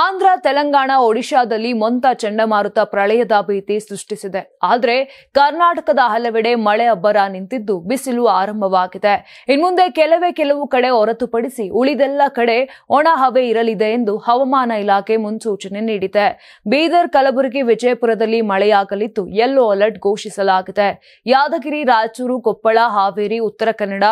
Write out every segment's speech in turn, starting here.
ಆಂಧ್ರ, ತೆಲಂಗಾಣ, ಒಡಿಶಾದಲ್ಲಿ ಮೊಂತಾ ಚಂಡಮಾರುತ ಪ್ರಳಯದ ಭೀತಿ ಸೃಷ್ಟಿಸಿದೆ. ಆದರೆ ಕರ್ನಾಟಕದ ಹಲವೆಡೆ ಮಳೆ ಅಬ್ಬರ ನಿಂತಿದ್ದು ಬಿಸಿಲು ಆರಂಭವಾಗಿದೆ. ಇನ್ಮುಂದೆ ಕೆಲವು ಕಡೆ ಹೊರತುಪಡಿಸಿ ಉಳಿದೆಲ್ಲ ಕಡೆ ಒಣ ಹವೆ ಇರಲಿದೆ ಎಂದು ಹವಾಮಾನ ಇಲಾಖೆ ಮುನ್ಸೂಚನೆ ನೀಡಿದೆ. ಬೀದರ್, ಕಲಬುರಗಿ, ವಿಜಯಪುರದಲ್ಲಿ ಮಳೆಯಾಗಲಿದ್ದು ಯೆಲ್ಲೋ ಅಲರ್ಟ್ ಘೋಷಿಸಲಾಗಿದೆ. ಯಾದಗಿರಿ, ರಾಯಚೂರು, ಕೊಪ್ಪಳ, ಹಾವೇರಿ, ಉತ್ತರ ಕನ್ನಡ,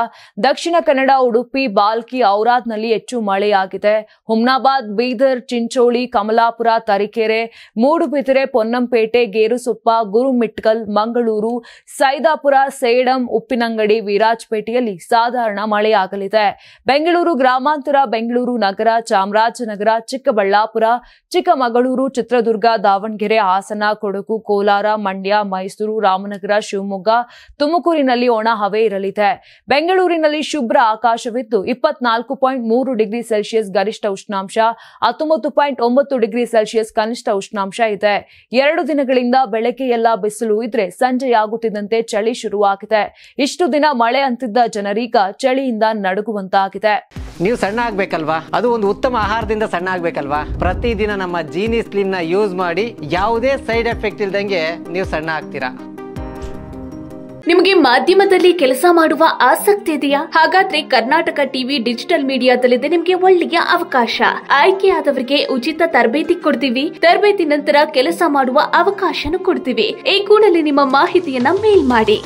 ದಕ್ಷಿಣ ಕನ್ನಡ, ಉಡುಪಿ, ಬಾಲ್ಕಿ, ಔರಾದ್ನಲ್ಲಿ ಹೆಚ್ಚು ಮಳೆಯಾಗಿದೆ. ಹುಮ್ನಾಬಾದ್, ಬೀದರ್, ಚಿಂಚೋಳಿ, ಕಮಲಾಪುರ, ತರೀಕೆರೆ, ಮೂಡುಬಿದಿರೆ, ಪೊನ್ನಂಪೇಟೆ, ಗೇರುಸೊಪ್ಪ, ಗುರುಮಿಟ್ಕಲ್, ಮಂಗಳೂರು, ಸೈದಾಪುರ, ಸೇಡಂ, ಉಪ್ಪಿನಂಗಡಿ, ವಿರಾಜಪೇಟೆಯಲ್ಲಿ ಸಾಧಾರಣ ಮಳೆಯಾಗಲಿದೆ. ಬೆಂಗಳೂರು ಗ್ರಾಮಾಂತರ, ಬೆಂಗಳೂರು ನಗರ, ಚಾಮರಾಜನಗರ, ಚಿಕ್ಕಬಳ್ಳಾಪುರ, ಚಿಕ್ಕಮಗಳೂರು, ಚಿತ್ರದುರ್ಗ, ದಾವಣಗೆರೆ, ಹಾಸನ, ಕೊಡಗು, ಕೋಲಾರ, ಮಂಡ್ಯ, ಮೈಸೂರು, ರಾಮನಗರ, ಶಿವಮೊಗ್ಗ, ತುಮಕೂರಿನಲ್ಲಿ ಒಣ ಹವೆ ಇರಲಿದೆ. ಬೆಂಗಳೂರಿನಲ್ಲಿ ಶುಭ್ರ ಆಕಾಶವಿದ್ದು 24.3 ಡಿಗ್ರಿ ಸೆಲ್ಸಿಯಸ್ ಗರಿಷ್ಠ ಉಷ್ಣಾಂಶ, 19.9 ಡಿಗ್ರಿ ಸೆಲ್ಸಿಯಸ್ ಕನಿಷ್ಠ ಉಷ್ಣಾಂಶ ಇದೆ. 2 ದಿನಗಳಿಂದ ಬೆಳಗ್ಗೆ ಎಲ್ಲ ಬಿಸಿಲು ಇದ್ರೆ ಸಂಜೆಯಾಗುತ್ತಿದ್ದಂತೆ ಚಳಿ ಶುರುವಾಗಿದೆ. ಇಷ್ಟು ದಿನ ಮಳೆ ಅಂತಿದ್ದ ಜನರೀಗ ಚಳಿಯಿಂದ ನಡುಗುವಂತಾಗಿದೆ. ನೀವು ಸಣ್ಣ ಆಗ್ಬೇಕಲ್ವಾ? ಅದು ಒಂದು ಉತ್ತಮ ಆಹಾರದಿಂದ ಸಣ್ಣ ಆಗ್ಬೇಕಲ್ವಾ? ಪ್ರತಿದಿನ ನಮ್ಮ ಜೀನಿ ಸ್ಲಿಮ್ ನ ಯೂಸ್ ಮಾಡಿ ಯಾವುದೇ ಸೈಡ್ ಎಫೆಕ್ಟ್ ಇಲ್ದಂಗೆ ನೀವು ಸಣ್ಣ ಆಗ್ತೀರಾ. ನಿಮಗೆ ಮಾಧ್ಯಮದಲ್ಲಿ ಕೆಲಸ ಮಾಡುವ ಆಸಕ್ತಿ ಇದೆಯಾ? ಹಾಗಾದ್ರೆ ಕರ್ನಾಟಕ ಟಿವಿ ಡಿಜಿಟಲ್ ಮೀಡಿಯಾದಲ್ಲಿದೆ ನಿಮಗೆ ಒಳ್ಳೆಯ ಅವಕಾಶ. ಆಯ್ಕೆಯಾದವರಿಗೆ ಉಚಿತ ತರಬೇತಿ ಕೊಡ್ತೀವಿ. ತರಬೇತಿ ನಂತರ ಕೆಲಸ ಮಾಡುವ ಅವಕಾಶನೂ ಕೊಡ್ತೀವಿ. ಈ ಕೂಡಲೇ ನಿಮ್ಮ ಮಾಹಿತಿಯನ್ನ ಮೇಲ್ ಮಾಡಿ.